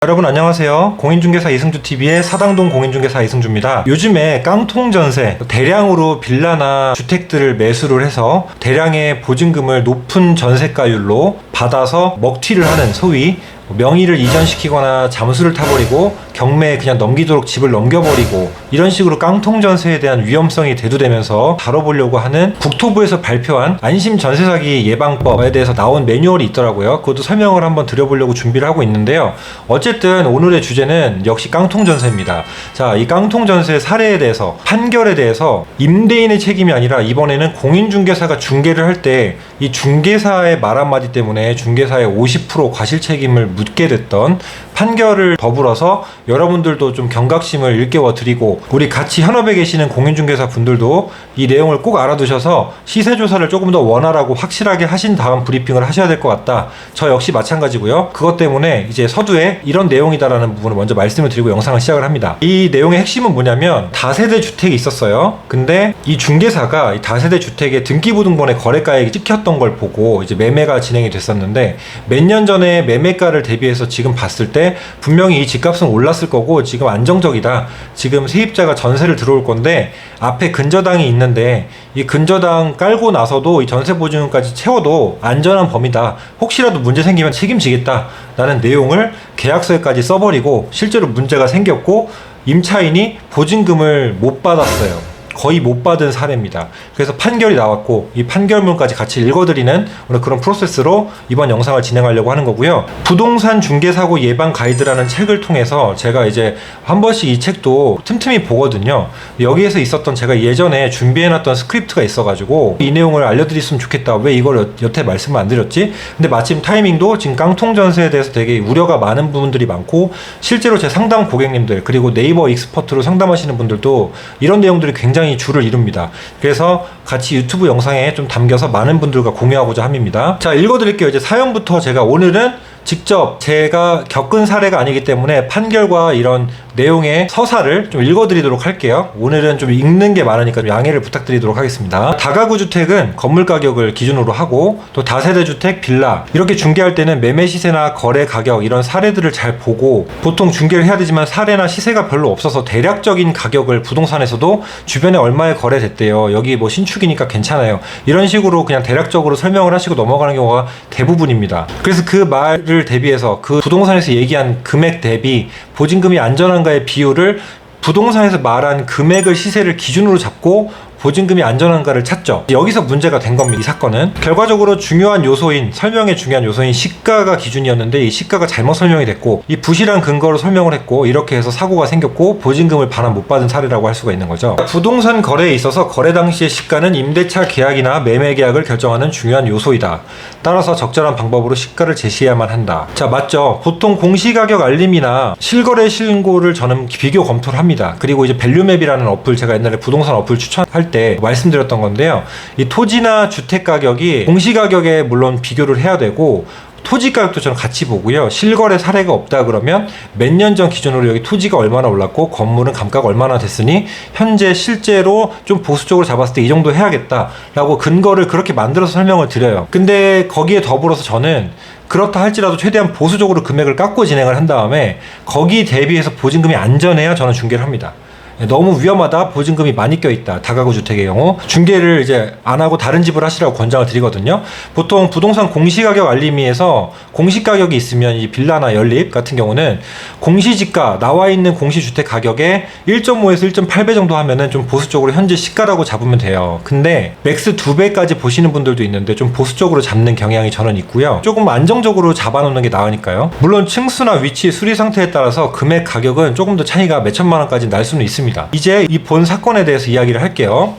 여러분 안녕하세요. 공인중개사 이승주TV의 사당동 공인중개사 이승주입니다. 요즘에 깡통전세, 대량으로 빌라나 주택들을 매수를 해서 대량의 보증금을 높은 전세가율로 받아서 먹튀를 하는, 소위 명의를 이전시키거나 잠수를 타버리고 경매에 그냥 넘기도록 집을 넘겨버리고, 이런 식으로 깡통전세에 대한 위험성이 대두되면서 다뤄보려고 하는 국토부에서 발표한 안심전세사기 예방법에 대해서 나온 매뉴얼이 있더라고요. 그것도 설명을 한번 드려보려고 준비를 하고 있는데요. 어쨌든 오늘의 주제는 역시 깡통전세입니다. 자, 이 깡통전세 사례에 대해서, 판결에 대해서 임대인의 책임이 아니라 이번에는 공인중개사가 중개를 할 때 이 중개사의 말 한마디 때문에 중개사의 50% 과실 책임을 묻게 됐던 판결을 더불어서 여러분들도 좀 경각심을 일깨워 드리고, 우리 같이 현업에 계시는 공인중개사 분들도 이 내용을 꼭 알아두셔서 시세조사를 조금 더 원활하고 확실하게 하신 다음 브리핑을 하셔야 될 것 같다. 저 역시 마찬가지고요. 그것 때문에 이제 서두에 이런 내용이다라는 부분을 먼저 말씀을 드리고 영상을 시작을 합니다. 이 내용의 핵심은 뭐냐면, 다세대 주택이 있었어요. 근데 이 중개사가 이 다세대 주택의 등기부등본에 거래가액이 찍혔던 걸 보고 이제 매매가 진행이 됐었는데, 몇 년 전에 매매가를 대비해서 지금 봤을 때 분명히 이 집값은 올랐을 거고 지금 안정적이다. 지금 세입자가 전세를 들어올 건데 앞에 근저당이 있는데 이 근저당 깔고 나서도 이 전세 보증금까지 채워도 안전한 범위다. 혹시라도 문제 생기면 책임지겠다 라는 내용을 계약서에까지 써버리고 실제로 문제가 생겼고 임차인이 보증금을 못 받았어요. 거의 못 받은 사례입니다. 그래서 판결이 나왔고 이 판결문까지 같이 읽어드리는 오늘 그런 프로세스로 이번 영상을 진행하려고 하는 거고요. 부동산 중개사고 예방 가이드라는 책을 통해서 제가 이제 한 번씩 이 책도 틈틈이 보거든요. 여기에서 있었던, 제가 예전에 준비해놨던 스크립트가 있어가지고 이 내용을 알려드렸으면 좋겠다. 왜 이걸 여태 말씀을 안 드렸지? 근데 마침 타이밍도 지금 깡통전세에 대해서 되게 우려가 많은 부분들이 많고, 실제로 제 상담 고객님들 그리고 네이버 익스퍼트로 상담하시는 분들도 이런 내용들이 굉장히 줄을 이룹니다. 그래서 같이 유튜브 영상에 좀 담겨서 많은 분들과 공유하고자 합니다. 자, 읽어드릴게요. 이제 사연부터 제가 오늘은 직접 제가 겪은 사례가 아니기 때문에 판결과 이런 내용의 서사를 좀 읽어드리도록 할게요. 오늘은 좀 읽는 게 많으니까 좀 양해를 부탁드리도록 하겠습니다. 다가구 주택은 건물 가격을 기준으로 하고, 또 다세대 주택, 빌라 이렇게 중개할 때는 매매 시세나 거래 가격 이런 사례들을 잘 보고, 보통 중개를 해야 되지만 사례나 시세가 별로 없어서 대략적인 가격을 부동산에서도 주변에 얼마에 거래됐대요, 여기 뭐 신축이니까 괜찮아요, 이런 식으로 그냥 대략적으로 설명을 하시고 넘어가는 경우가 대부분입니다. 그래서 그 말을 대비해서 그 부동산에서 얘기한 금액 대비 보증금이 안전한가의 비율을 부동산에서 말한 금액을, 시세를 기준으로 잡고 보증금이 안전한가를 찾죠. 여기서 문제가 된 겁니다. 이 사건은 결과적으로 중요한 요소인, 설명의 중요한 요소인 시가가 기준이었는데 이 시가가 잘못 설명이 됐고, 이 부실한 근거로 설명을 했고, 이렇게 해서 사고가 생겼고 보증금을 반환 못 받은 사례라고 할 수가 있는 거죠. 부동산 거래에 있어서 거래 당시의 시가는 임대차 계약이나 매매 계약을 결정하는 중요한 요소이다. 따라서 적절한 방법으로 시가를 제시해야만 한다. 자, 맞죠? 보통 공시가격 알림이나 실거래 신고를 저는 비교 검토를 합니다. 그리고 이제 밸류맵이라는 어플, 제가 옛날에 부동산 어플 추천할 때 말씀드렸던 건데요. 이 토지나 주택 가격이 공시가격에 물론 비교를 해야 되고, 토지 가격도 저는 같이 보고요. 실거래 사례가 없다 그러면 몇 년 전 기준으로 여기 토지가 얼마나 올랐고 건물은 감가가 얼마나 됐으니 현재 실제로 좀 보수적으로 잡았을 때 이 정도 해야겠다라고 근거를 그렇게 만들어서 설명을 드려요. 근데 거기에 더불어서 저는 그렇다 할지라도 최대한 보수적으로 금액을 깎고 진행을 한 다음에 거기 대비해서 보증금이 안전해야 저는 중개를 합니다. 너무 위험하다, 보증금이 많이 껴있다, 다가구 주택의 경우 중개를 이제 안 하고 다른 집을 하시라고 권장을 드리거든요. 보통 부동산 공시가격 알림이에서 공시가격이 있으면 이 빌라나 연립 같은 경우는 공시지가, 나와 있는 공시주택 가격에 1.5에서 1.8배 정도 하면은 좀 보수적으로 현재 시가라고 잡으면 돼요. 근데 맥스 2배까지 보시는 분들도 있는데 좀 보수적으로 잡는 경향이 저는 있고요. 조금 안정적으로 잡아놓는 게 나으니까요. 물론 층수나 위치, 수리 상태에 따라서 금액 가격은 조금 더 차이가 몇 천만 원까지 날 수는 있습니다. 이제 이 본 사건에 대해서 이야기를 할게요.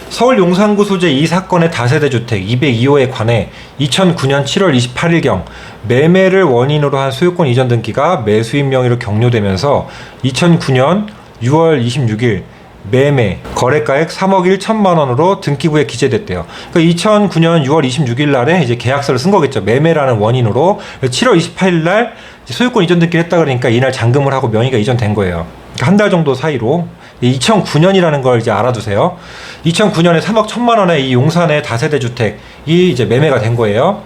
서울 용산구 소재 이 사건의 다세대 주택 202호에 관해 2009년 7월 28일경 매매를 원인으로 한 소유권 이전 등기가 매수인 명의로 격려되면서 2009년 6월 26일 매매 거래가액 3억 1천만 원으로 등기부에 기재됐대요. 그러니까 2009년 6월 26일 날에 이제 계약서를 쓴 거겠죠. 매매라는 원인으로 7월 28일 날 소유권 이전 등기를 했다 그러니까 이날 잔금을 하고 명의가 이전된 거예요. 한 달 정도 사이로. 2009년이라는 걸 이제 알아두세요. 2009년에 3억 1천만 원의 이 용산의 다세대 주택이 이제 매매가 된 거예요.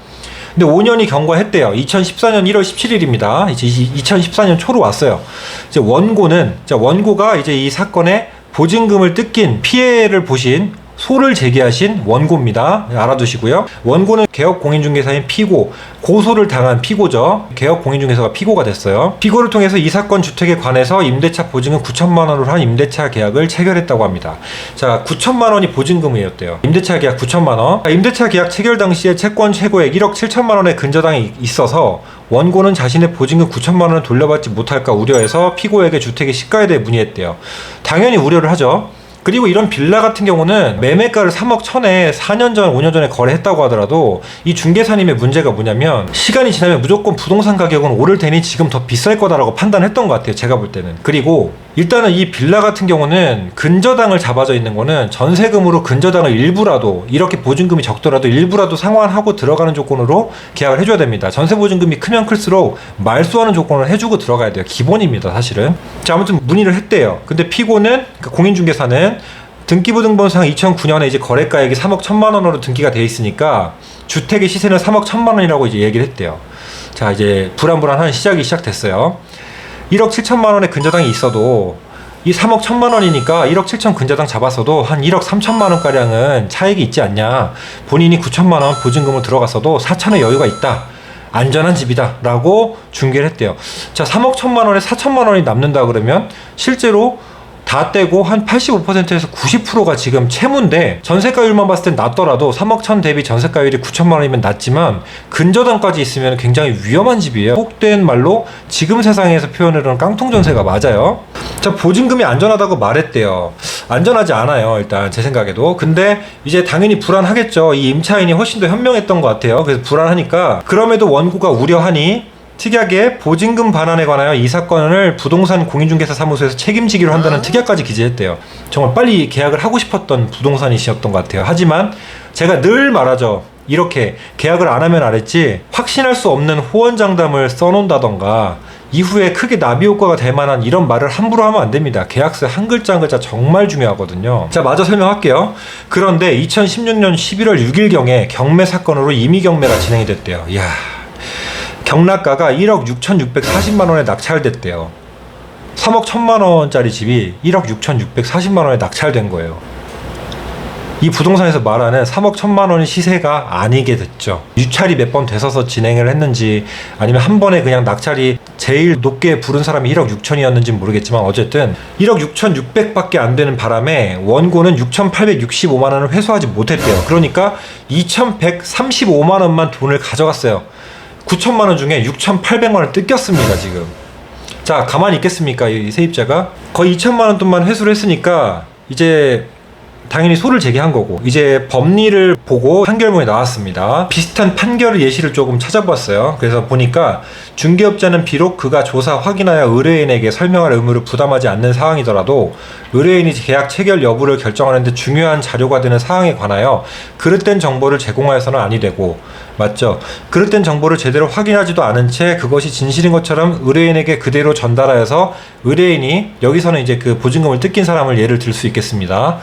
근데 5년이 경과했대요. 2014년 1월 17일입니다. 이제 2014년 초로 왔어요. 이제 원고가 이제 이 사건에 보증금을 뜯긴 피해를 보신 소를 제기하신 원고입니다. 알아두시고요. 원고는 개업공인중개사인 피고, 고소를 당한 피고죠. 개업공인중개사가 피고가 됐어요. 피고를 통해서 이 사건 주택에 관해서 임대차 보증금 9천만 원으로 한 임대차 계약을 체결했다고 합니다. 자, 9천만 원이 보증금이었대요. 임대차 계약 9천만 원. 임대차 계약 체결 당시에 채권 최고액 1억 7천만 원의 근저당이 있어서 원고는 자신의 보증금 9천만 원을 돌려받지 못할까 우려해서 피고에게 주택의 시가에 대해 문의했대요. 당연히 우려를 하죠. 그리고 이런 빌라 같은 경우는 매매가를 3억 1천에 4년 전, 5년 전에 거래했다고 하더라도 이 중개사님의 문제가 뭐냐면 시간이 지나면 무조건 부동산 가격은 오를 테니 지금 더 비쌀 거다라고 판단했던 것 같아요. 제가 볼 때는. 그리고 일단은 이 빌라 같은 경우는 근저당을 잡아져 있는 거는 전세금으로 근저당을 일부라도, 이렇게 보증금이 적더라도 일부라도 상환하고 들어가는 조건으로 계약을 해줘야 됩니다. 전세 보증금이 크면 클수록 말소하는 조건을 해주고 들어가야 돼요. 기본입니다, 사실은. 자, 아무튼 문의를 했대요. 근데 피고는, 그러니까 공인중개사는 등기부등본상 2009년에 이제 거래가액이 3억 1천만 원으로 등기가 돼 있으니까 주택의 시세는 3억 1천만 원이라고 이제 얘기를 했대요. 자, 이제 불안불안한 시작이 시작됐어요. 1억 7천만 원의 근저당이 있어도 이 3억 1천만 원이니까 1억 7천 근저당 잡았어도 한 1억 3천만 원가량은 차익이 있지 않냐. 본인이 9천만 원 보증금으로 들어갔어도 4천의 여유가 있다. 안전한 집이다. 라고 중개를 했대요. 자, 3억 1천만 원에 4천만 원이 남는다 그러면 실제로 다 떼고 한 85%에서 90%가 지금 채무인데, 전세가율만 봤을 땐 낮더라도 3억 천 대비 전세가율이 9천만 원이면 낮지만 근저당까지 있으면 굉장히 위험한 집이에요. 속된 말로 지금 세상에서 표현으로는 깡통 전세가 맞아요. 자, 보증금이 안전하다고 말했대요. 안전하지 않아요, 일단 제 생각에도. 근데 이제 당연히 불안하겠죠. 이 임차인이 훨씬 더 현명했던 것 같아요. 그래서 불안하니까, 그럼에도 원고가 우려하니 특이하게 보증금 반환에 관하여 이 사건을 부동산 공인중개사 사무소에서 책임지기로 한다는 특약까지 기재했대요. 정말 빨리 계약을 하고 싶었던 부동산이셨던 것 같아요. 하지만 제가 늘 말하죠. 이렇게 계약을 안 하면 안 했지, 확신할 수 없는 호언장담을 써놓는다던가 이후에 크게 나비 효과가 될 만한 이런 말을 함부로 하면 안 됩니다. 계약서에 한 글자 한 글자 정말 중요하거든요. 자, 마저 설명할게요. 그런데 2016년 11월 6일경에 경매 사건으로 임의 경매가 진행이 됐대요. 이야, 경락가가 1억 6,640만 원에 낙찰됐대요. 3억 1천만 원짜리 집이 1억 6,640만 원에 낙찰된 거예요. 이 부동산에서 말하는 3억 1천만 원의 시세가 아니게 됐죠. 유찰이 몇 번 돼서서 진행을 했는지, 아니면 한 번에 그냥 낙찰이 제일 높게 부른 사람이 1억 6천이었는지 모르겠지만 어쨌든 1억 6,600밖에 안 되는 바람에 원고는 6,865만 원을 회수하지 못했대요. 그러니까 2,135만 원만 돈을 가져갔어요. 9천만 원 중에 6,800만 원을 뜯겼습니다, 지금. 자, 가만히 있겠습니까, 이 세입자가? 거의 2천만 원 돈만 회수를 했으니까 이제 당연히 소를 제기한 거고, 이제 법리를 보고 판결문이 나왔습니다. 비슷한 판결 예시를 조금 찾아봤어요. 그래서 보니까 중개업자는 비록 그가 조사 확인하여 의뢰인에게 설명할 의무를 부담하지 않는 상황이더라도 의뢰인이 계약 체결 여부를 결정하는 데 중요한 자료가 되는 사항에 관하여 그릇된 정보를 제공하여서는 아니 되고, 맞죠? 그릇된 정보를 제대로 확인하지도 않은 채 그것이 진실인 것처럼 의뢰인에게 그대로 전달하여서 의뢰인이, 여기서는 이제 그 보증금을 뜯긴 사람을 예를 들 수 있겠습니다.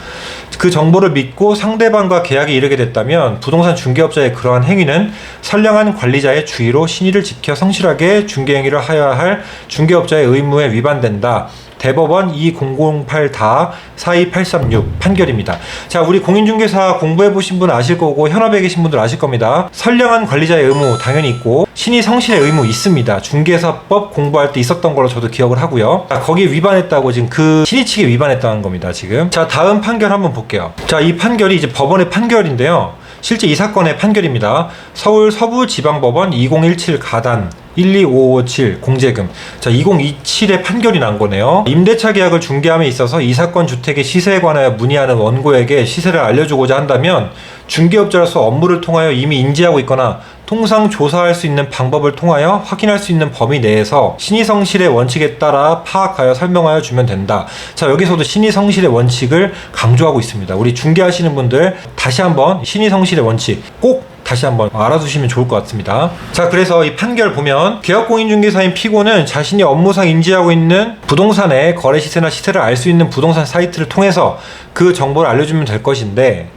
그 정보를 믿고 상대방과 계약에 이르게 됐다면 부동산 중개업자의 그러한 행위는 선량한 관리자의 주의로 신의를 지켜 성실하게 중개행위를 하여야 할 중개업자의 의무에 위반된다. 대법원 2008-42836 판결입니다. 자, 우리 공인중개사 공부해보신 분 아실 거고 현업에 계신 분들 아실 겁니다. 선량한 관리자의 의무 당연히 있고 신의 성실의 의무 있습니다. 중개사법 공부할 때 있었던 걸로 저도 기억을 하고요. 자, 거기에 위반했다고 지금 그 신의 측에 위반했다는 겁니다, 지금. 자, 다음 판결 한번 볼게요. 자, 이 판결이 이제 법원의 판결인데요. 실제 이 사건의 판결입니다. 서울 서부지방법원 2017 가단 12557 공제금. 자, 2027의 판결이 난 거네요. 임대차 계약을 중개함에 있어서 이 사건 주택의 시세에 관하여 문의하는 원고에게 시세를 알려주고자 한다면 중개업자로서 업무를 통하여 이미 인지하고 있거나 통상 조사할 수 있는 방법을 통하여 확인할 수 있는 범위 내에서 신의성실의 원칙에 따라 파악하여 설명하여 주면 된다. 자, 여기서도 신의성실의 원칙을 강조하고 있습니다. 우리 중개하시는 분들 다시 한번 신의성실의 원칙 꼭 다시 한번 알아두시면 좋을 것 같습니다. 자, 그래서 이 판결 보면 개업공인중개사인 피고는 자신이 업무상 인지하고 있는 부동산의 거래 시세나 시세를 알 수 있는 부동산 사이트를 통해서 그 정보를 알려주면 될 것인데,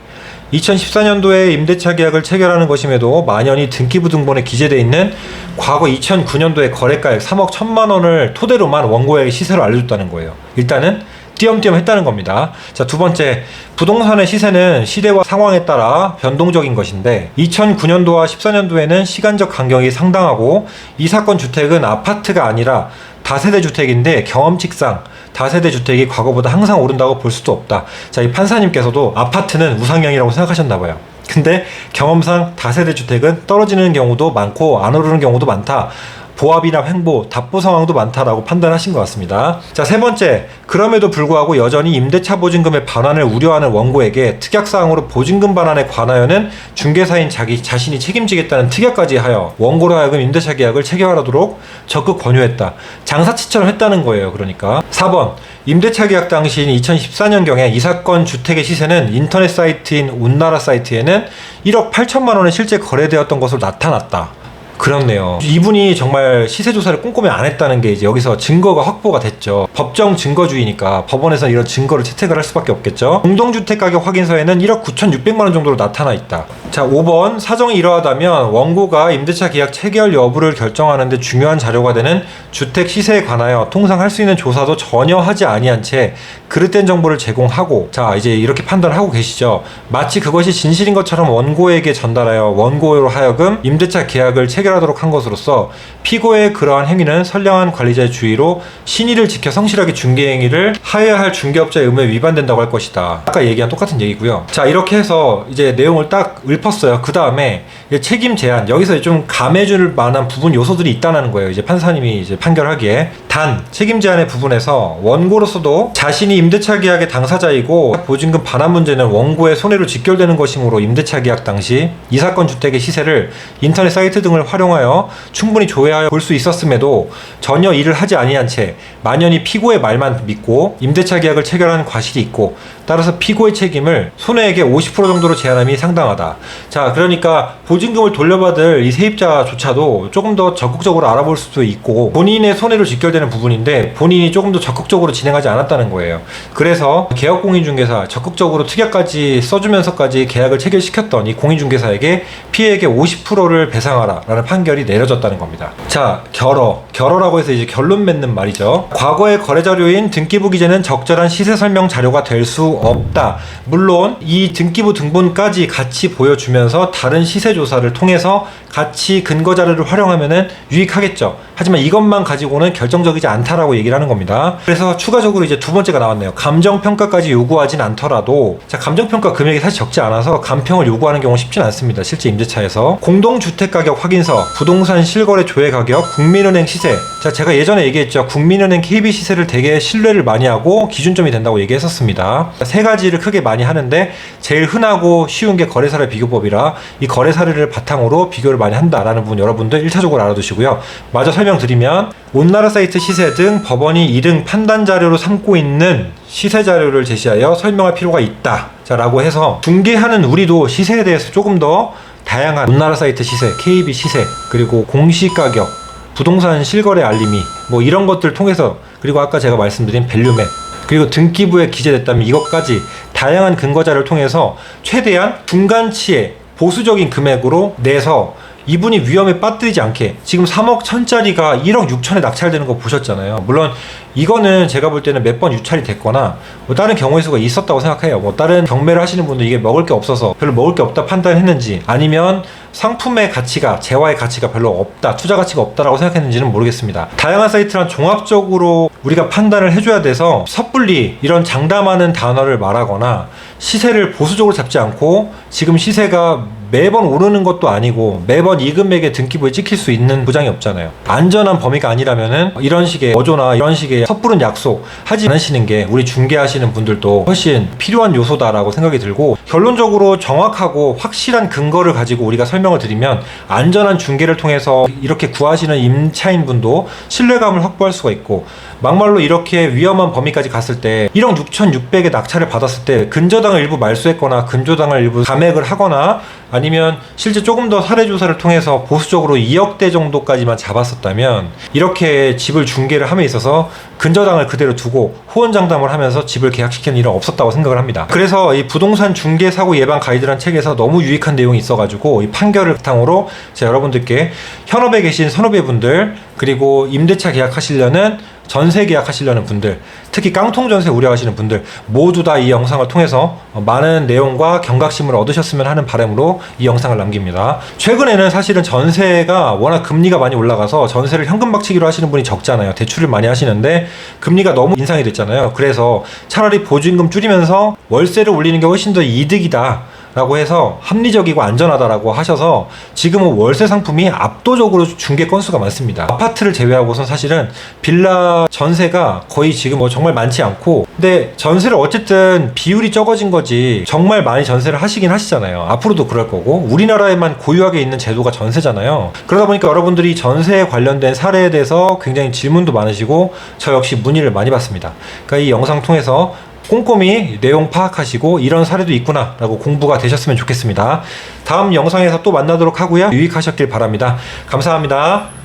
2014년도에 임대차 계약을 체결하는 것임에도 만연히 등기부 등본에 기재되어 있는 과거 2009년도의 거래가액 3억 1천만 원을 토대로만 원고에게 시세로 알려줬다는 거예요. 일단은 띄엄띄엄 했다는 겁니다. 자, 두 번째, 부동산의 시세는 시대와 상황에 따라 변동적인 것인데 2009년도와 14년도에는 시간적 간격이 상당하고 이 사건 주택은 아파트가 아니라 다세대 주택인데 경험칙상 다세대 주택이 과거보다 항상 오른다고 볼 수도 없다. 자, 이 판사님께서도 아파트는 우상향이라고 생각하셨나봐요. 근데 경험상 다세대 주택은 떨어지는 경우도 많고 안 오르는 경우도 많다. 보합이나 횡보, 답보 상황도 많다라고 판단하신 것 같습니다. 자, 세 번째, 그럼에도 불구하고 여전히 임대차 보증금의 반환을 우려하는 원고에게 특약사항으로 보증금 반환에 관하여는 중개사인 자신이 책임지겠다는 특약까지 하여 원고로 하여금 임대차 계약을 체결하도록 적극 권유했다. 장사치처럼 했다는 거예요. 그러니까 4번, 임대차 계약 당시인 2014년경에 이 사건 주택의 시세는 인터넷 사이트인 온나라 사이트에는 1억 8천만 원에 실제 거래되었던 것으로 나타났다. 그렇네요. 이분이 정말 시세조사를 꼼꼼히 안 했다는 게 이제 여기서 증거가 확보가 됐죠. 법정 증거주의니까 법원에서 이런 증거를 채택을 할 수밖에 없겠죠. 공동주택가격 확인서에는 1억 9,600만 원 정도로 나타나 있다. 자, 5번, 사정이 이러하다면 원고가 임대차 계약 체결 여부를 결정하는데 중요한 자료가 되는 주택 시세에 관하여 통상 할 수 있는 조사도 전혀 하지 아니한 채 그릇된 정보를 제공하고, 자, 이제 이렇게 판단을 하고 계시죠. 마치 그것이 진실인 것처럼 원고에게 전달하여 원고로 하여금 임대차 계약을 체결하도록 한 것으로서 피고의 그러한 행위는 선량한 관리자의 주의로 신의를 지켜 성실하게 중개행위를 하여야 할 중개업자의 의무에 위반된다고 할 것이다. 아까 얘기한 똑같은 얘기고요. 자, 이렇게 해서 이제 내용을 딱 읊었어요. 그 다음에 책임 제한, 여기서 좀 감해줄 만한 부분 요소들이 있다는 거예요. 이제 판사님이 이제 판결하기에. 단, 책임 제한의 부분에서 원고로서도 자신이 임대차 계약의 당사자이고 보증금 반환 문제는 원고의 손해로 직결되는 것이므로 임대차 계약 당시 이 사건 주택의 시세를 인터넷 사이트 등을 활용하여 충분히 조회하여 볼 수 있었음에도 전혀 이를 하지 아니한 채 만연히 피고의 말만 믿고 임대차 계약을 체결한 과실이 있고, 따라서 피고의 책임을 손해액의 50% 정도로 제한함이 상당하다. 자, 그러니까 보증금을 돌려받을 이 세입자조차도 조금 더 적극적으로 알아볼 수도 있고 본인의 손해로 직결되는 부분인데 본인이 조금 더 적극적으로 진행하지 않았다는 거예요. 그래서 개업공인중개사 적극적으로 특약까지 써주면서까지 계약을 체결시켰던 이 공인중개사에게 피해액의 50%를 배상하라 라는 판결이 내려졌다는 겁니다. 자, 결어라고 해서 이제 결론 맺는 말이죠. 과거의 거래자료인 등기부 기재는 적절한 시세 설명 자료가 될 수 없다. 물론 이 등기부 등본까지 같이 보여주면서 다른 시세 조사를 통해서 같이 근거 자료를 활용하면은 유익하겠죠. 하지만 이것만 가지고는 결정적이지 않다라고 얘기를 하는 겁니다. 그래서 추가적으로 이제 두 번째가 나왔네요. 감정평가까지 요구하진 않더라도, 자, 감정평가 금액이 사실 적지 않아서 감평을 요구하는 경우 쉽진 않습니다. 실제 임대차에서. 공동주택가격 확인서, 부동산 실거래 조회 가격, 국민은행 시세. 자, 제가 예전에 얘기했죠. 국민은행 KB 시세를 되게 신뢰를 많이 하고 기준점이 된다고 얘기했었습니다. 세 가지를 크게 많이 하는데 제일 흔하고 쉬운 게 거래사례 비교법이라 이 거래사례를 바탕으로 비교를 많이 한다라는 부분 여러분들 1차적으로 알아두시고요. 마저 설명드리면 온나라 사이트 시세 등 법원이 이등 판단 자료로 삼고 있는 시세 자료를 제시하여 설명할 필요가 있다. 자, 라고 해서 중개하는 우리도 시세에 대해서 조금 더 다양한 온나라 사이트 시세, KB 시세, 그리고 공시가격, 부동산 실거래 알림이 뭐 이런 것들 통해서, 그리고 아까 제가 말씀드린 밸류맵, 그리고 등기부에 기재됐다면 이것까지 다양한 근거자를 통해서 최대한 중간치의 보수적인 금액으로 내서 이분이 위험에 빠뜨리지 않게, 지금 3억 1천짜리가 1억 6천에 낙찰되는 거 보셨잖아요. 물론 이거는 제가 볼 때는 몇 번 유찰이 됐거나 뭐 다른 경우의 수가 있었다고 생각해요. 뭐 다른 경매를 하시는 분들 이게 먹을 게 없어서 별로 먹을 게 없다 판단했는지, 아니면 상품의 가치가, 재화의 가치가 별로 없다, 투자 가치가 없다라고 생각했는지는 모르겠습니다. 다양한 사이트란 종합적으로 우리가 판단을 해줘야 돼서 섣불리 이런 장담하는 단어를 말하거나 시세를 보수적으로 잡지 않고, 지금 시세가 매번 오르는 것도 아니고 매번 이 금액에 등기부에 찍힐 수 있는 보장이 없잖아요. 안전한 범위가 아니라면은 이런 식의 어조나 이런 식의 섣부른 약속 하지 않으시는 게 우리 중개하시는 분들도 훨씬 필요한 요소다라고 생각이 들고, 결론적으로 정확하고 확실한 근거를 가지고 우리가 설명을 드리면 안전한 중개를 통해서 이렇게 구하시는 임차인 분도 신뢰감을 확보할 수가 있고, 막말로 이렇게 위험한 범위까지 갔을 때 1억 6,600에 낙찰을 받았을 때 근저당을 일부 말소했거나 근저당을 일부 감액을 하거나 아니면 아니면 실제 조금 더 사례 조사를 통해서 보수적으로 2억대 정도까지만 잡았었다면 이렇게 집을 중개를 함에 있어서 근저당을 그대로 두고 호언장담을 하면서 집을 계약시키는 일은 없었다고 생각을 합니다. 그래서 이 부동산 중개 사고 예방 가이드라는 책에서 너무 유익한 내용이 있어가지고 이 판결을 바탕으로 제가 여러분들께 현업에 계신 선후배분들, 그리고 임대차 계약하시려는 전세 계약하시려는 분들, 특히 깡통 전세 우려하시는 분들 모두 다 이 영상을 통해서 많은 내용과 경각심을 얻으셨으면 하는 바람으로 이 영상을 남깁니다. 최근에는 사실은 전세가 워낙 금리가 많이 올라가서 전세를 현금 박치기로 하시는 분이 적잖아요. 대출을 많이 하시는데 금리가 너무 인상이 됐잖아요. 그래서 차라리 보증금 줄이면서 월세를 올리는 게 훨씬 더 이득이다 라고 해서 합리적이고 안전하다라고 하셔서 지금은 월세 상품이 압도적으로 중개 건수가 많습니다. 아파트를 제외하고선 사실은 빌라 전세가 거의 지금 뭐 정말 많지 않고, 근데 전세를 어쨌든 비율이 적어진 거지 정말 많이 전세를 하시긴 하시잖아요. 앞으로도 그럴 거고, 우리나라에만 고유하게 있는 제도가 전세잖아요. 그러다 보니까 여러분들이 전세에 관련된 사례에 대해서 굉장히 질문도 많으시고 저 역시 문의를 많이 받습니다. 그러니까 이 영상 통해서 꼼꼼히 내용 파악하시고 이런 사례도 있구나 라고 공부가 되셨으면 좋겠습니다. 다음 영상에서 또 만나도록 하고요. 유익하셨길 바랍니다. 감사합니다.